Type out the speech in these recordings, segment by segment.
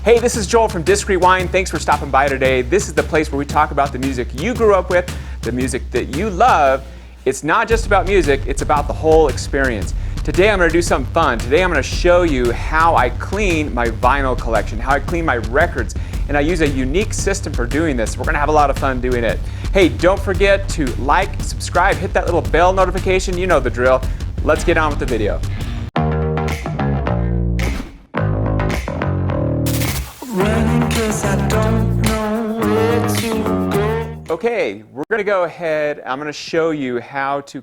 Hey, this is Joel from Disc Rewind. Thanks for stopping by today. This is the place where we talk about the music you grew up with, the music that you love. It's not just about music, it's about the whole experience. Today I'm going to do something fun. Today I'm going to show you how I clean my vinyl collection, how I clean my records, and I use a unique system for doing this. We're going to have a lot of fun doing it. Hey, don't forget to like, subscribe, hit that little bell notification. You know the drill. Let's get on with the video. I don't know where to go. Okay, we're going to go ahead. I'm going to show you how to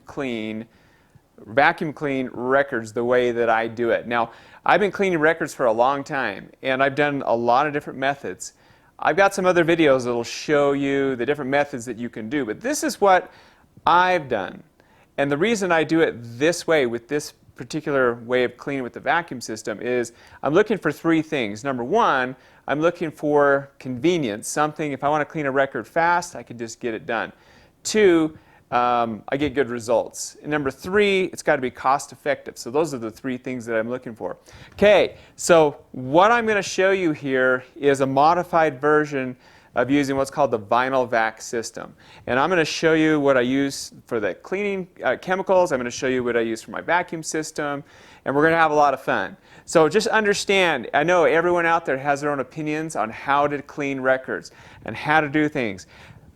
vacuum clean records the way that I do it. Now, I've been cleaning records for a long time, and I've done a lot of different methods. I've got some other videos that will show you the different methods that you can do, but this is what I've done. And the reason I do it this way, with this particular way of cleaning with the vacuum system, is I'm looking for three things. Number one, I'm looking for convenience, something, if I want to clean a record fast, I can just get it done. Two, I get good results. And number three, it's got to be cost effective. So those are the three things that I'm looking for. Okay, so what I'm going to show you here is a modified version of using what's called the Vinyl Vac system. And I'm going to show you what I use for the cleaning chemicals. I'm going to show you what I use for my vacuum system. And we're going to have a lot of fun. So just understand, I know everyone out there has their own opinions on how to clean records and how to do things.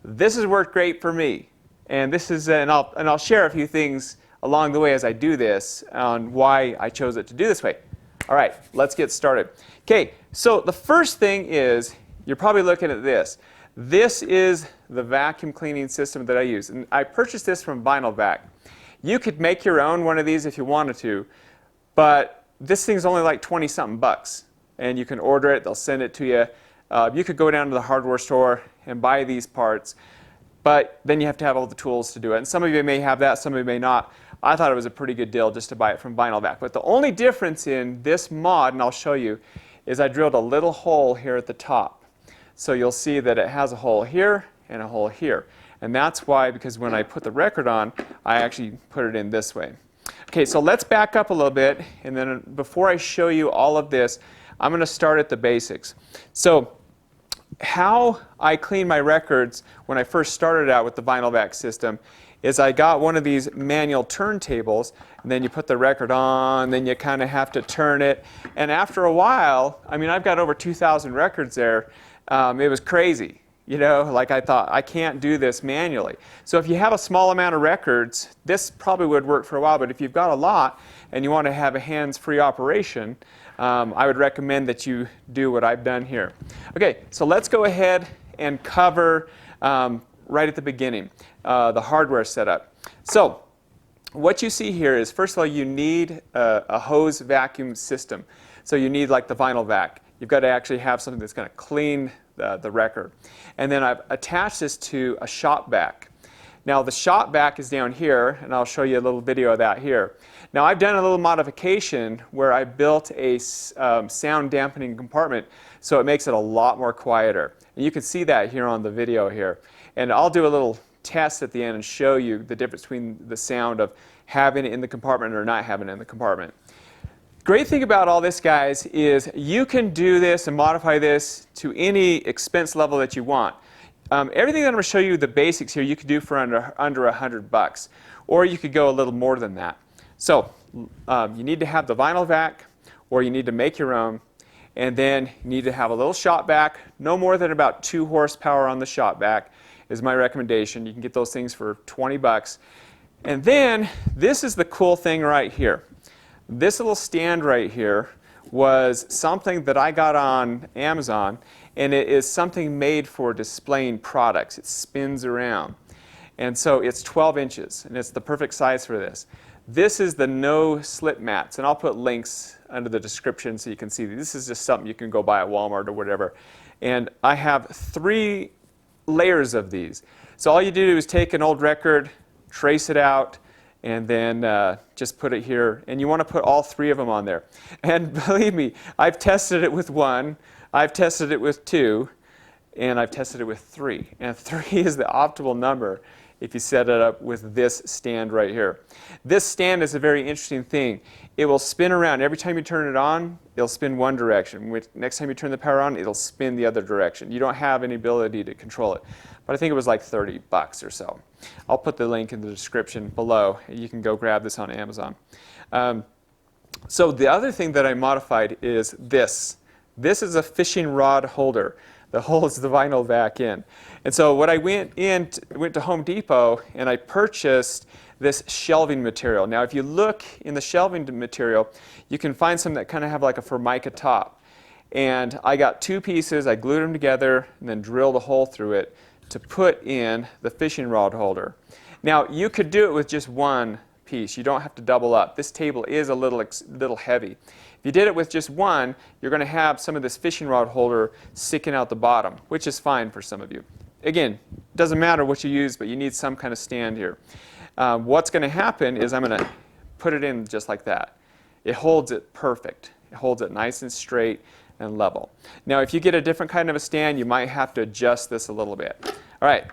This has worked great for me. And this is, and I'll share a few things along the way as I do this on why I chose it to do this way. All right, let's get started. Okay, so the first thing is, you're probably looking at this. This is the vacuum cleaning system that I use. And I purchased this from Vinyl Vac. You could make your own one of these if you wanted to, but this thing's only like 20-something bucks. And you can order it, they'll send it to you. You could go down to the hardware store and buy these parts, but then you have to have all the tools to do it. And some of you may have that, some of you may not. I thought it was a pretty good deal just to buy it from Vinyl Vac. But the only difference in this mod, and I'll show you, is I drilled a little hole here at the top. So you'll see that it has a hole here and a hole here. And that's why, because when I put the record on, I actually put it in this way. Okay, so let's back up a little bit, and then before I show you all of this, I'm going to start at the basics. So how I clean my records when I first started out with the Vinyl Vac system is I got one of these manual turntables, and then you put the record on, then you kind of have to turn it. And after a while, I mean, I've got over 2,000 records there. It was crazy, you know, like I thought, I can't do this manually. So if you have a small amount of records, this probably would work for a while, but if you've got a lot and you want to have a hands-free operation, I would recommend that you do what I've done here. Okay, so let's go ahead and cover right at the beginning, the hardware setup. So what you see here is, first of all, you need a hose vacuum system. So you need like the Vinyl Vac. You've got to actually have something that's going to clean the record. And then I've attached this to a shop vac. Now the shop vac is down here, and I'll show you a little video of that here. Now I've done a little modification where I built a sound dampening compartment so it makes it a lot more quieter. And you can see that here on the video here. And I'll do a little test at the end and show you the difference between the sound of having it in the compartment or not having it in the compartment. Great thing about all this, guys, is you can do this and modify this to any expense level that you want. Everything that I'm going to show you, the basics here, you could do for under $100, or you could go a little more than that. So you need to have the Vinyl Vac, or you need to make your own, and then you need to have a little shop vac, no more than about 2 horsepower on the shop vac is my recommendation. You can get those things for 20 bucks. And then this is the cool thing right here. This little stand right here was something that I got on Amazon, and it is something made for displaying products. It spins around. And so it's 12 inches, and it's the perfect size for this. This is the no slip mats, and I'll put links under the description so you can see. This is just something you can go buy at Walmart or whatever. And I have 3 layers of these. So all you do is take an old record, trace it out, and then just put it here. And you want to put all 3 of them on there. And believe me, I've tested it with 1, I've tested it with 2, and I've tested it with 3. And 3 is the optimal number. if you set it up with this stand right here. This stand is a very interesting thing. It will spin around. Every time you turn it on, it'll spin one direction. Next time you turn the power on, it'll spin the other direction. You don't have any ability to control it. But I think it was like $30 or so. I'll put the link in the description below. You can go grab this on Amazon. So the other thing that I modified is this. This is a fishing rod holder that holds the vinyl vac in. And so what I went to Home Depot and I purchased this shelving material. Now if you look in the shelving material, you can find some that kind of have like a Formica top. And I got two pieces, I glued them together and then drilled a hole through it to put in the fishing rod holder. Now you could do it with just one piece. You don't have to double up. This table is a little heavy. If you did it with just one, you're going to have some of this fishing rod holder sticking out the bottom, which is fine for some of you. Again, doesn't matter what you use, but you need some kind of stand here. What's going to happen is I'm going to put it in just like that. It holds it perfect. It holds it nice and straight and level. Now if you get a different kind of a stand, you might have to adjust this a little bit. All right,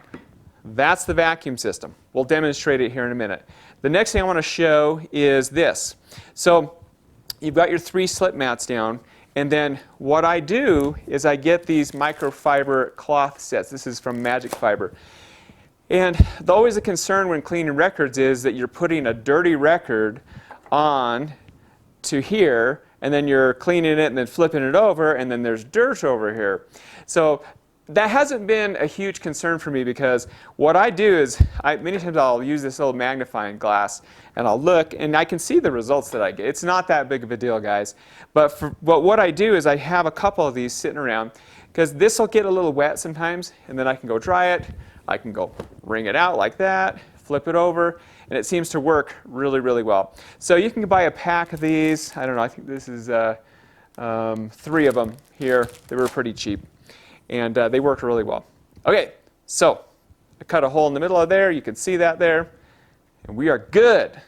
that's the vacuum system. We'll demonstrate it here in a minute. The next thing I want to show is this. So you've got your 3 slip mats down, and then what I do is I get these microfiber cloth sets. This is from MagicFiber. And always a concern when cleaning records is that you're putting a dirty record on to here, and then you're cleaning it and then flipping it over, and then there's dirt over here. So that hasn't been a huge concern for me, because what I do is many times I'll use this little magnifying glass and I'll look and I can see the results that I get. It's not that big of a deal, guys. But what I do is I have a couple of these sitting around, because this will get a little wet sometimes, and then I can go dry it. I can go wring it out like that, flip it over, and it seems to work really, really well. So you can buy a pack of these. I don't know, I think this is 3 of them here. They were pretty cheap. And they worked really well. Okay, so I cut a hole in the middle of there. You can see that there. And we are good.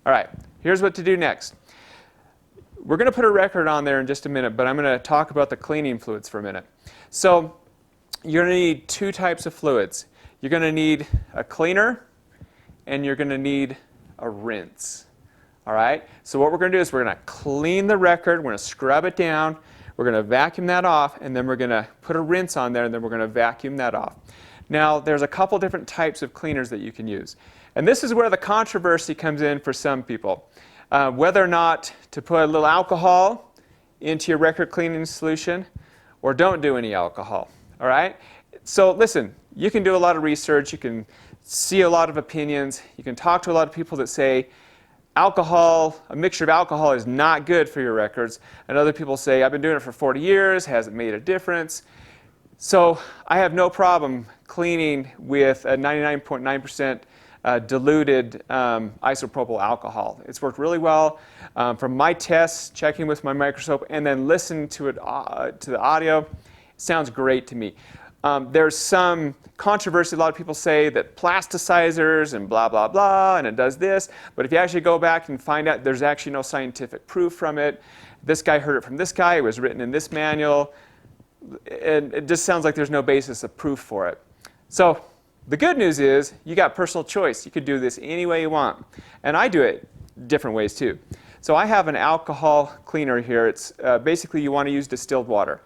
All right, here's what to do next. We're going to put a record on there in just a minute, but I'm going to talk about the cleaning fluids for a minute. So you're going to need 2 types of fluids. You're going to need a cleaner, and you're going to need a rinse. All right, so what we're going to do is we're going to clean the record. We're going to scrub it down. We're going to vacuum that off, and then we're going to put a rinse on there, and then we're going to vacuum that off. Now, there's a couple different types of cleaners that you can use. And this is where the controversy comes in for some people. Whether or not to put a little alcohol into your record cleaning solution, or don't do any alcohol. All right? So listen, you can do a lot of research. You can see a lot of opinions. You can talk to a lot of people that say, alcohol, a mixture of alcohol is not good for your records. And other people say, I've been doing it for 40 years, hasn't made a difference. So I have no problem cleaning with a 99.9% diluted isopropyl alcohol. It's worked really well. From my tests, checking with my microscope, and then listening to it to the audio, it sounds great to me. There's some controversy. A lot of people say that plasticizers and blah, blah, blah, and it does this. But if you actually go back and find out, there's actually no scientific proof from it. This guy heard it from this guy. It was written in this manual. And it just sounds like there's no basis of proof for it. So the good news is you got personal choice. You could do this any way you want. And I do it different ways too. So I have an alcohol cleaner here. It's basically you want to use distilled water.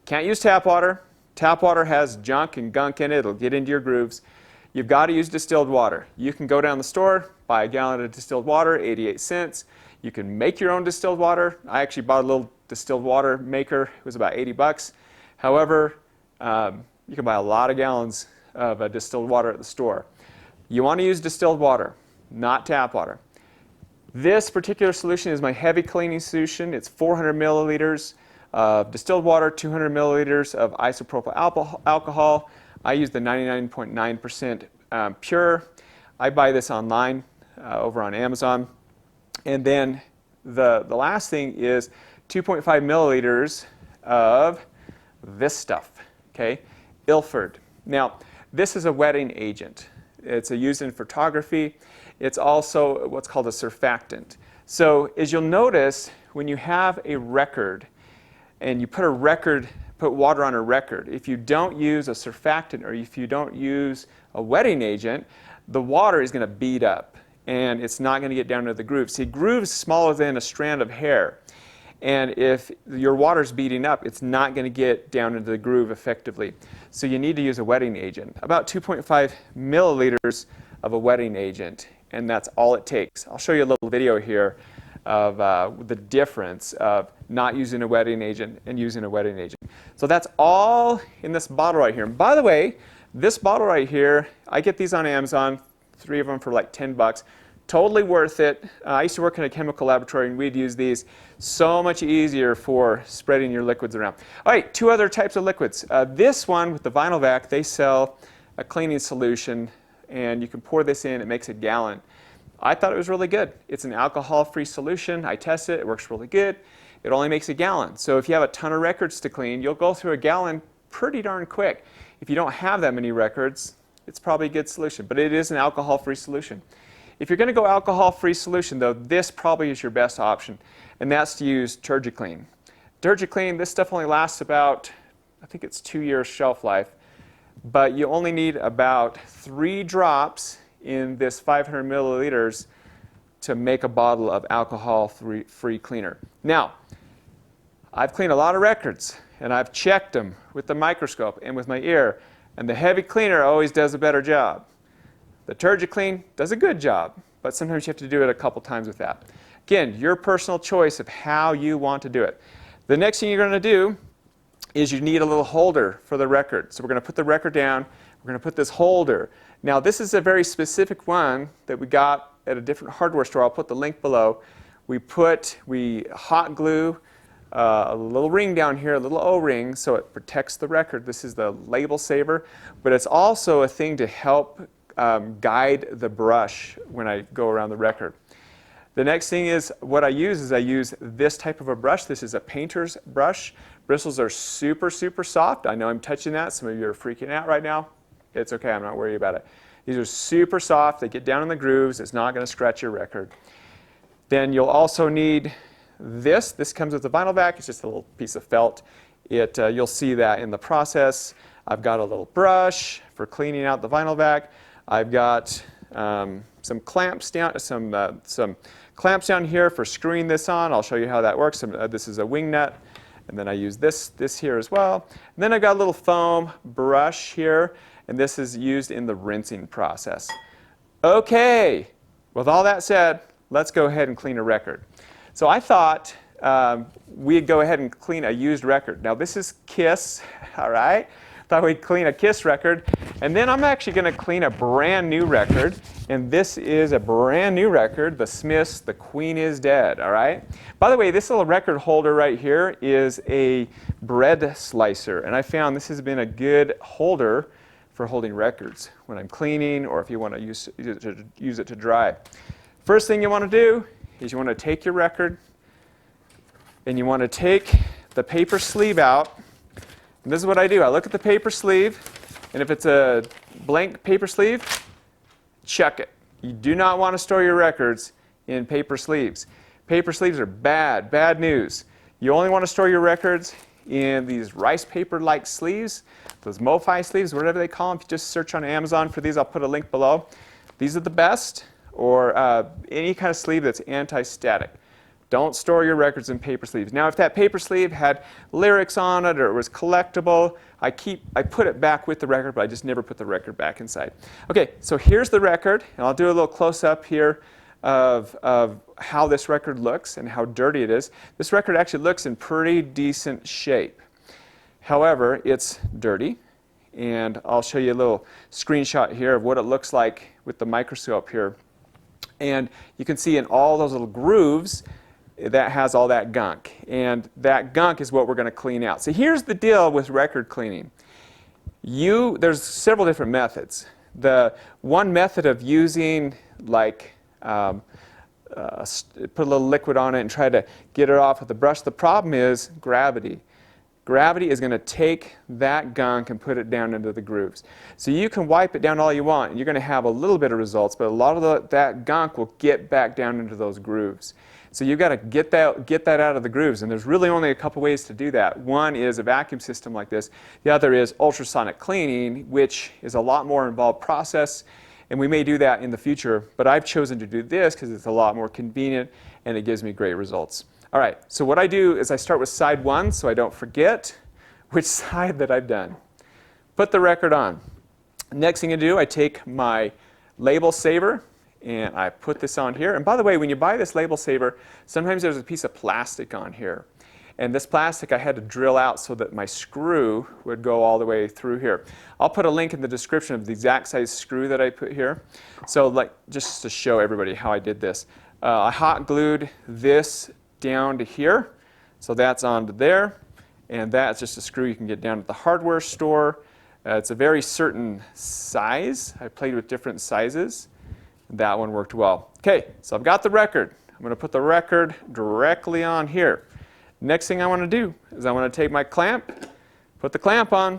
Can't use tap water. Tap water has junk and gunk in it. It'll get into your grooves. You've got to use distilled water. You can go down the store, buy a gallon of distilled water, 88 cents. You can make your own distilled water. I actually bought a little distilled water maker. It was about 80 bucks. However, you can buy a lot of gallons of distilled water at the store. You want to use distilled water, not tap water. This particular solution is my heavy cleaning solution. It's 400 milliliters of distilled water, 200 milliliters of isopropyl alcohol. I use the 99.9% pure. I buy this online over on Amazon. And then the last thing is 2.5 milliliters of this stuff, okay? Ilford. Now, this is a wetting agent. It's used in photography. It's also what's called a surfactant. So as you'll notice, when you have a record and you put water on a record, if you don't use a surfactant or if you don't use a wetting agent, the water is going to bead up, and it's not going to get down to the groove. See, groove's smaller than a strand of hair. And if your water's beating up, it's not going to get down into the groove effectively. So you need to use a wetting agent. About 2.5 milliliters of a wetting agent, and that's all it takes. I'll show you a little video here of the difference of not using a wetting agent and using a wetting agent. So that's all in this bottle right here. And by the way, this bottle right here, I get these on Amazon, 3 of them for like 10 bucks. Totally worth it. I used to work in a chemical laboratory, and we'd use these. So much easier for spreading your liquids around. All right, 2 other types of liquids. This one with the Vinyl Vac, they sell a cleaning solution, and you can pour this in. It makes a gallon. I thought it was really good. It's an alcohol-free solution. I tested it. It works really good. It only makes a gallon. So if you have a ton of records to clean, you'll go through a gallon pretty darn quick. If you don't have that many records, it's probably a good solution. But it is an alcohol-free solution. If you're going to go alcohol-free solution, though, this probably is your best option, and that's to use Turgiclean. Turgiclean, this stuff only lasts about, I think it's 2 years shelf life, but you only need about 3 drops in this 500 milliliters to make a bottle of alcohol-free cleaner. Now, I've cleaned a lot of records, and I've checked them with the microscope and with my ear, and the heavy cleaner always does a better job. The Turgiclean does a good job, but sometimes you have to do it a couple times with that. Again, your personal choice of how you want to do it. The next thing you're going to do is you need a little holder for the record. So we're going to put the record down. We're going to put this holder. Now, this is a very specific one that we got at a different hardware store. I'll put the link below. We hot glue a little ring down here, a little O-ring, so it protects the record. This is the label saver, but it's also a thing to help guide the brush when I go around the record. The next thing is what I use this type of a brush. This is a painter's brush. Bristles are super, super soft. I know I'm touching that. Some of you are freaking out right now. It's okay. I'm not worried about it. These are super soft. They get down in the grooves. It's not going to scratch your record. Then you'll also need this. This comes with the Vinyl Vac. It's just a little piece of felt. You'll see that in the process. I've got a little brush for cleaning out the Vinyl Vac. I've got some clamps down, some clamps down here for screwing this on. I'll show you how that works. This is a wing nut, and then I use this here as well. And then I've got a little foam brush here, and this is used in the rinsing process. Okay, with all that said, let's go ahead and clean a record. So I thought we'd go ahead and clean a used record. Now this is Kiss, all right? Thought we'd clean a Kiss record, and then I'm actually going to clean a brand new record, and this is a brand new record, the Smiths' The Queen Is Dead, all right? By the way, this little record holder right here is a bread slicer, and I found this has been a good holder for holding records when I'm cleaning, or if you want to use it to dry. First thing you want to do is you want to take your record, and you want to take the paper sleeve out. And this is what I do. I look at the paper sleeve, and if it's a blank paper sleeve, chuck it. You do not want to store your records in paper sleeves. Paper sleeves are bad, bad news. You only want to store your records in these rice paper-like sleeves, those MoFi sleeves, whatever they call them. If you just search on Amazon for these, I'll put a link below. These are the best, or any kind of sleeve that's anti-static. Don't store your records in paper sleeves. Now, if that paper sleeve had lyrics on it or it was collectible, I put it back with the record, but I just never put the record back inside. Okay, so here's the record, and I'll do a little close-up here of how this record looks and how dirty it is. This record actually looks in pretty decent shape. However, it's dirty, and I'll show you a little screenshot here of what it looks like with the microscope here. And you can see in all those little grooves, that has all that gunk, and that gunk is what we're going to clean out. So here's the deal with record cleaning. There's several different methods. The one method of using put a little liquid on it and try to get it off with the brush. The problem is gravity. Gravity is going to take that gunk and put it down into the grooves. So you can wipe it down all you want, and you're going to have a little bit of results, but a lot of that gunk will get back down into those grooves. So you've got to get that out of the grooves, and there's really only a couple ways to do that. One is a vacuum system like this. The other is ultrasonic cleaning, which is a lot more involved process, And we may do that in the future, but I've chosen to do this because it's a lot more convenient and it gives me great results. All right, so what I do is I start with side 1 so I don't forget which side that I've done. Put the record on. Next thing I do, I take my label saver and I put this on here. And by the way, when you buy this label saver, sometimes there's a piece of plastic on here. And this plastic I had to drill out so that my screw would go all the way through here. I'll put a link in the description of the exact size screw that I put here. So like, just to show everybody how I did this. I hot glued this down to here. So that's onto there. And that's just a screw you can get down at the hardware store. It's a very certain size. I played with different sizes. That one worked well. Okay, so I've got the record. I'm going to put the record directly on here. Next thing I want to do is I want to take my clamp, put the clamp on,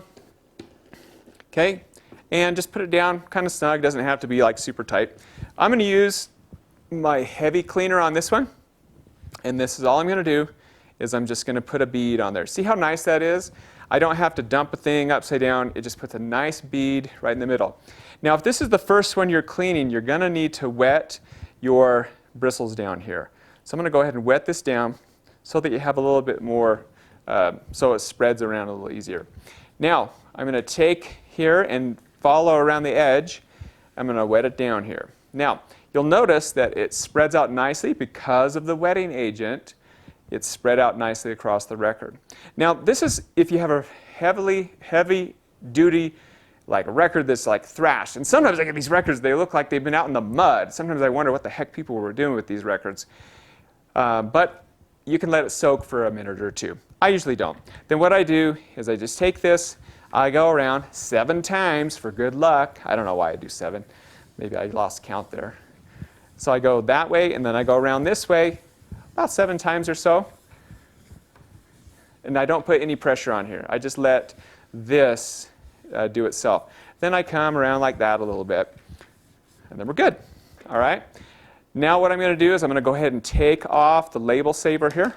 okay, and just put it down kind of snug. Doesn't have to be like super tight. I'm going to use my heavy cleaner on this one, and this is all I'm going to do is I'm just going to put a bead on there. See how nice that is? I don't have to dump a thing upside down. It just puts a nice bead right in the middle. Now, if this is the first one you're cleaning, you're going to need to wet your bristles down here. So I'm going to go ahead and wet this down so that you have a little bit more, so it spreads around a little easier. Now, I'm going to take here and follow around the edge. I'm going to wet it down here. Now, you'll notice that it spreads out nicely because of the wetting agent. It's spread out nicely across the record. Now, this is if you have a heavy duty like a record that's like thrashed. And sometimes I get these records, they look like they've been out in the mud. Sometimes I wonder what the heck people were doing with these records. But you can let it soak for a minute or two. I usually don't. Then what I do is I just take this, I go around 7 times for good luck. I don't know why I do 7. Maybe I lost count there. So I go that way, and then I go around this way about 7 times or so. And I don't put any pressure on here. I just let this do itself. Then I come around like that a little bit, and then we're good. All right? Now what I'm going to do is I'm going to go ahead and take off the label saver here,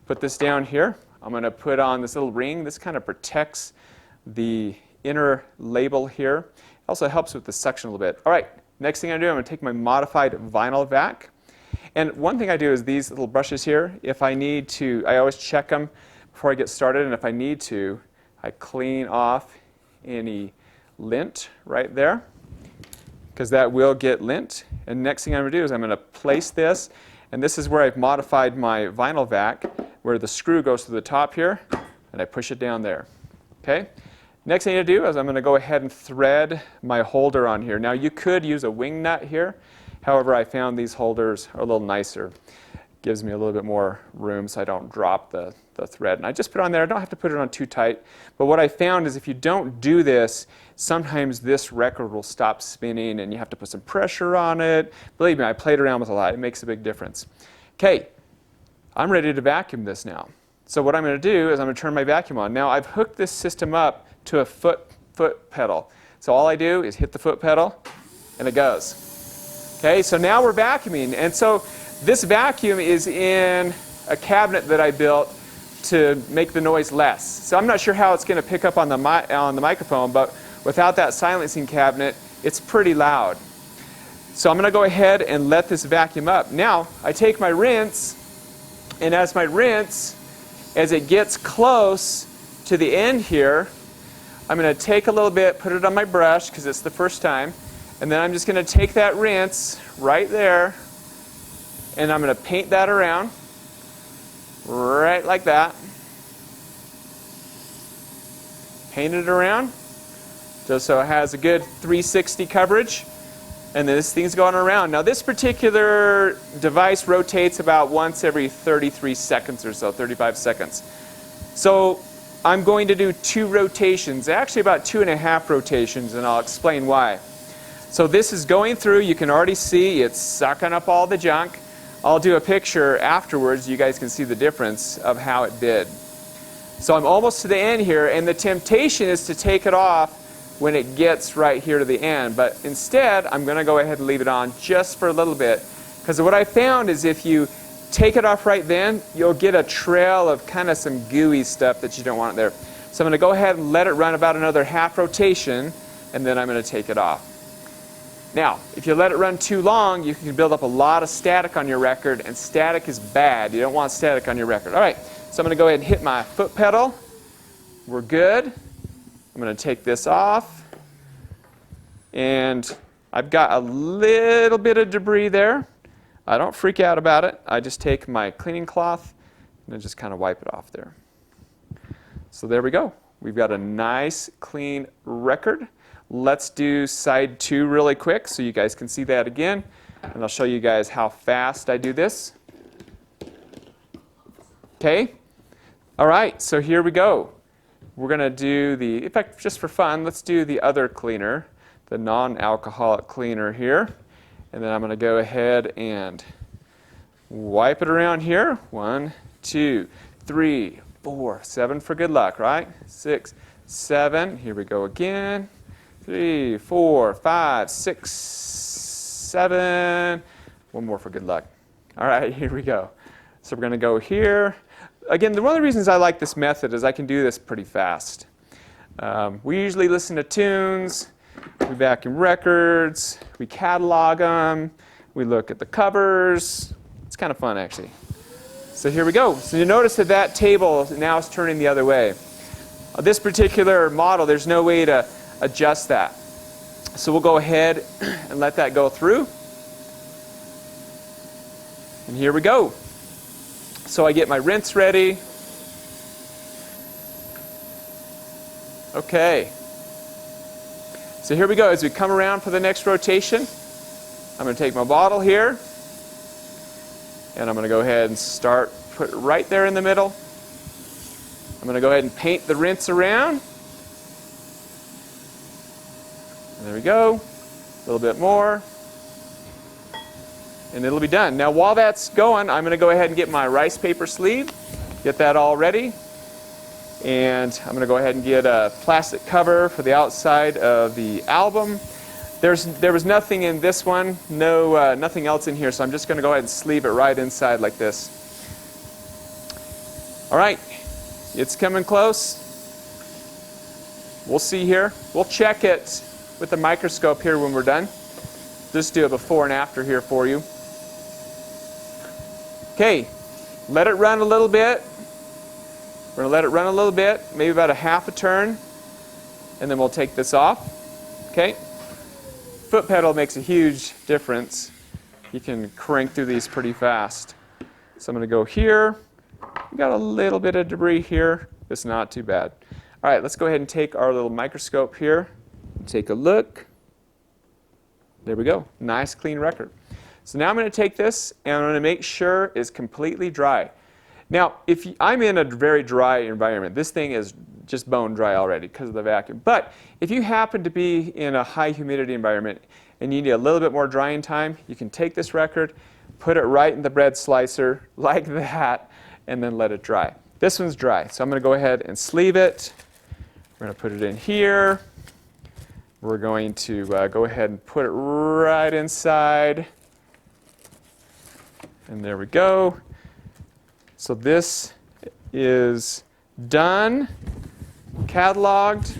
put this down here. I'm going to put on this little ring. This kind of protects the inner label here. It also helps with the suction a little bit. All right, next thing I do, I'm going to take my modified vinyl vac. And one thing I do is these little brushes here, if I need to, I always check them before I get started, and if I need to, I clean off any lint right there, because that will get lint. And next thing I'm going to do is I'm going to place this, and this is where I've modified my vinyl vac, where the screw goes to the top here, and I push it down there. Okay? Next thing to do is I'm going to go ahead and thread my holder on here. Now you could use a wing nut here. However, I found these holders are a little nicer. Gives me a little bit more room so I don't drop the thread. And I just put it on there. I don't have to put it on too tight. But what I found is if you don't do this, sometimes this record will stop spinning and you have to put some pressure on it. Believe me, I played around with a lot. It makes a big difference. Okay, I'm ready to vacuum this now. So what I'm going to do is I'm going to turn my vacuum on. Now I've hooked this system up to a foot pedal. So all I do is hit the foot pedal and it goes. Okay, so now we're vacuuming. And so this vacuum is in a cabinet that I built to make the noise less. So I'm not sure how it's going to pick up on the microphone, but without that silencing cabinet, it's pretty loud. So I'm going to go ahead and let this vacuum up. Now, I take my rinse, and as it gets close to the end here, I'm going to take a little bit, put it on my brush, because it's the first time, and then I'm just going to take that rinse right there, and I'm going to paint that around, right like that. Paint it around, just so it has a good 360 coverage, and then this thing's going around. Now this particular device rotates about once every 33 seconds or so, 35 seconds. So I'm going to do 2 rotations, actually about 2.5 rotations, and I'll explain why. So this is going through, you can already see it's sucking up all the junk. I'll do a picture afterwards, you guys can see the difference of how it did. So I'm almost to the end here, and the temptation is to take it off when it gets right here to the end. But instead, I'm going to go ahead and leave it on just for a little bit. Because what I found is if you take it off right then, you'll get a trail of kind of some gooey stuff that you don't want there. So I'm going to go ahead and let it run about another half rotation, and then I'm going to take it off. Now, if you let it run too long, you can build up a lot of static on your record, and static is bad. You don't want static on your record. All right, so I'm going to go ahead and hit my foot pedal. We're good. I'm going to take this off. And I've got a little bit of debris there. I don't freak out about it. I just take my cleaning cloth and I just kind of wipe it off there. So there we go. We've got a nice, clean record. Let's do side 2 really quick so you guys can see that again. And I'll show you guys how fast I do this. Okay. All right, so here we go. We're going to do the, in fact, just for fun, let's do the other cleaner, the non-alcoholic cleaner here. And then I'm going to go ahead and wipe it around here. 1, 2, 3, 4, 7 for good luck, right? 6, 7. Here we go again. 3, 4, 5, 6, 7. One more for good luck. All right, here we go. So we're going to go here. Again, one of the reasons I like this method is I can do this pretty fast. We usually listen to tunes, we vacuum records, we catalog them, we look at the covers. It's kind of fun, actually. So here we go. So you notice that that table now is turning the other way. This particular model, there's no way to adjust that. So we'll go ahead and let that go through. And here we go. So I get my rinse ready. Okay. So here we go. As we come around for the next rotation, I'm going to take my bottle here, and I'm going to go ahead and put it right there in the middle. I'm going to go ahead and paint the rinse around. And there we go. A little bit more. And it'll be done. Now while that's going, I'm going to go ahead and get my rice paper sleeve, get that all ready. And I'm going to go ahead and get a plastic cover for the outside of the album. There was nothing in this one, nothing else in here, so I'm just going to go ahead and sleeve it right inside like this. All right, it's coming close. We'll see here. We'll check it with the microscope here when we're done. Just do a before and after here for you. Okay, let it run a little bit. We're going to let it run a little bit, maybe about a half a turn, and then we'll take this off. Okay? Foot pedal makes a huge difference. You can crank through these pretty fast. So I'm going to go here. We've got a little bit of debris here. It's not too bad. All right, let's go ahead and take our little microscope here and take a look. There we go. Nice, clean record. So now I'm going to take this and I'm going to make sure it's completely dry. Now, if I'm in a very dry environment, this thing is just bone dry already because of the vacuum. But if you happen to be in a high humidity environment and you need a little bit more drying time, you can take this record, put it right in the bread slicer like that, and then let it dry. This one's dry, so I'm going to go ahead and sleeve it. We're going to put it in here. We're going to go ahead and put it right inside. And there we go. So this is done, cataloged.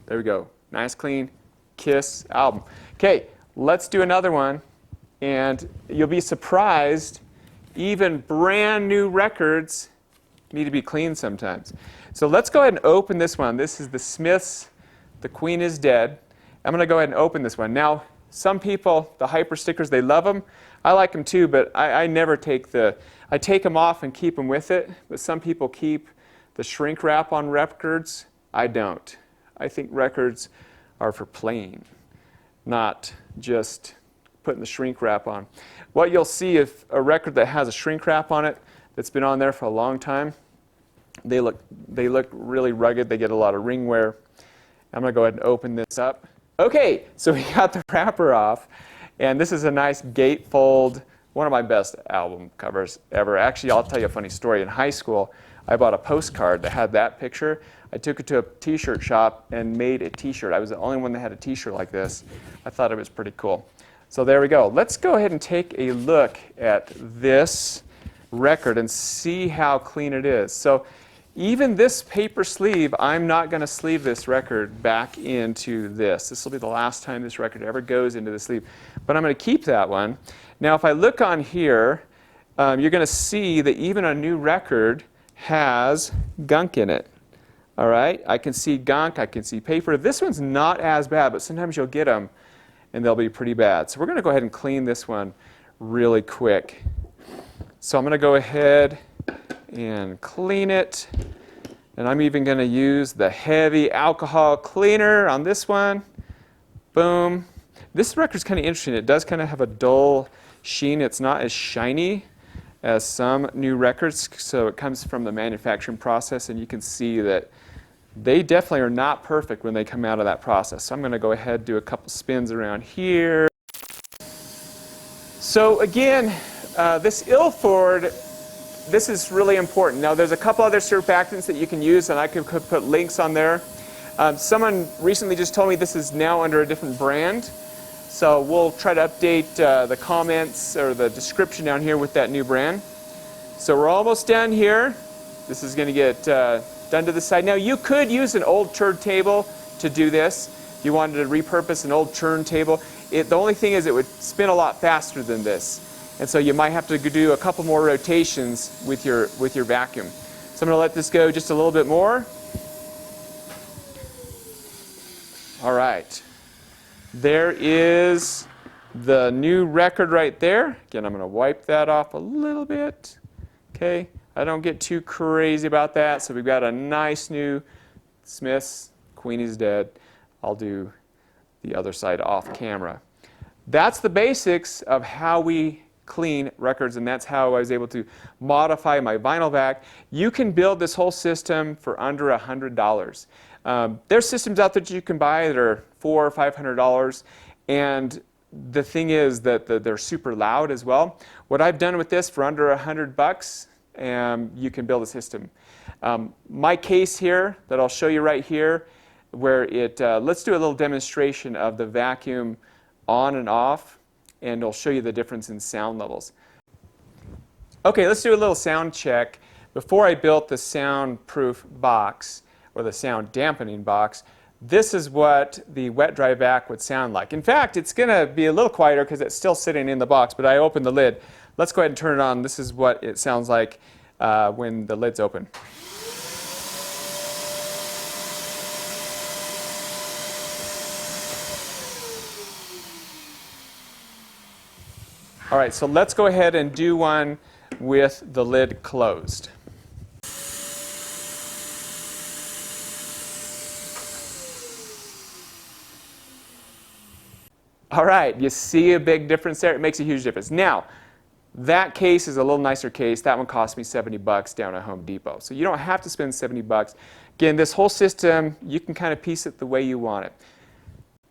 There we go. Nice, clean Kiss album. Okay, let's do another one. And you'll be surprised, even brand new records need to be cleaned sometimes. So let's go ahead and open this one. This is the Smiths' The Queen is Dead. I'm going to go ahead and open this one. Now, some people, the hyper stickers, they love them. I like them too, but I never take I take them off and keep them with it. But some people keep the shrink wrap on records. I don't. I think records are for playing, not just putting the shrink wrap on. What you'll see if a record that has a shrink wrap on it that's been on there for a long time, they look really rugged. They get a lot of ring wear. I'm going to go ahead and open this up. Okay, so we got the wrapper off, and this is a nice gatefold, one of my best album covers ever. Actually, I'll tell you a funny story. In high school, I bought a postcard that had that picture. I took it to a t-shirt shop and made a t-shirt. I was the only one that had a t-shirt like this. I thought it was pretty cool. So there we go. Let's go ahead and take a look at this record and see how clean it is. So even this paper sleeve, I'm not going to sleeve this record back into this. This will be the last time this record ever goes into the sleeve. But I'm going to keep that one. Now, if I look on here, you're going to see that even a new record has gunk in it. All right? I can see gunk. I can see paper. This one's not as bad, but sometimes you'll get them, and they'll be pretty bad. So we're going to go ahead and clean this one really quick. So I'm going to go ahead and clean it. And I'm even going to use the heavy alcohol cleaner on this one. Boom. This record's kind of interesting. It does kind of have a dull sheen. It's not as shiny as some new records. So it comes from the manufacturing process, and you can see that they definitely are not perfect when they come out of that process. So I'm going to go ahead and do a couple spins around here. So again, this Ilford, this is really important. Now, there's a couple other surfactants that you can use, and I could put links on there. Someone recently just told me this is now under a different brand. So we'll try to update the comments or the description down here with that new brand. So we're almost done here. This is going to get done to the side. Now, you could use an old turntable to do this. If you wanted to repurpose an old turntable. The only thing is it would spin a lot faster than this. And so you might have to do a couple more rotations with your vacuum. So I'm going to let this go just a little bit more. All right. There is the new record right there. Again, I'm going to wipe that off a little bit. Okay. I don't get too crazy about that. So we've got a nice new Smith's Queenie's Dead. I'll do the other side off camera. That's the basics of how we clean records, and that's how I was able to modify my vinyl vac. You can build this whole system for under $100. There's systems out there that you can buy that are $400 or $500, and the thing is that they're super loud as well. What I've done with this for under $100, you can build a system. My case here that I'll show you right here, where let's do a little demonstration of the vacuum on and off, and it'll show you the difference in sound levels. Okay, let's do a little sound check. Before I built the soundproof box, or the sound dampening box, this is what the wet-dry vac would sound like. In fact, it's going to be a little quieter because it's still sitting in the box, but I opened the lid. Let's go ahead and turn it on. This is what it sounds like when the lid's open. All right, so let's go ahead and do one with the lid closed. All right, you see a big difference there? It makes a huge difference. Now, that case is a little nicer case. That one cost me $70 down at Home Depot. So you don't have to spend $70. Again, this whole system, you can kind of piece it the way you want it.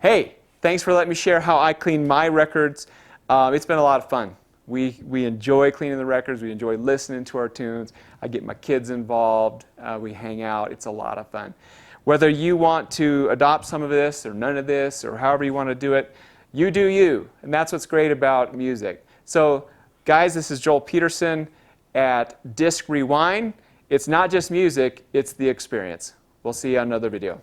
Hey, thanks for letting me share how I clean my records. It's been a lot of fun. We enjoy cleaning the records. We enjoy listening to our tunes. I get my kids involved. We hang out. It's a lot of fun. Whether you want to adopt some of this or none of this or however you want to do it, you do you. And that's what's great about music. So, guys, this is Joel Peterson at Disc Rewind. It's not just music, it's the experience. We'll see you on another video.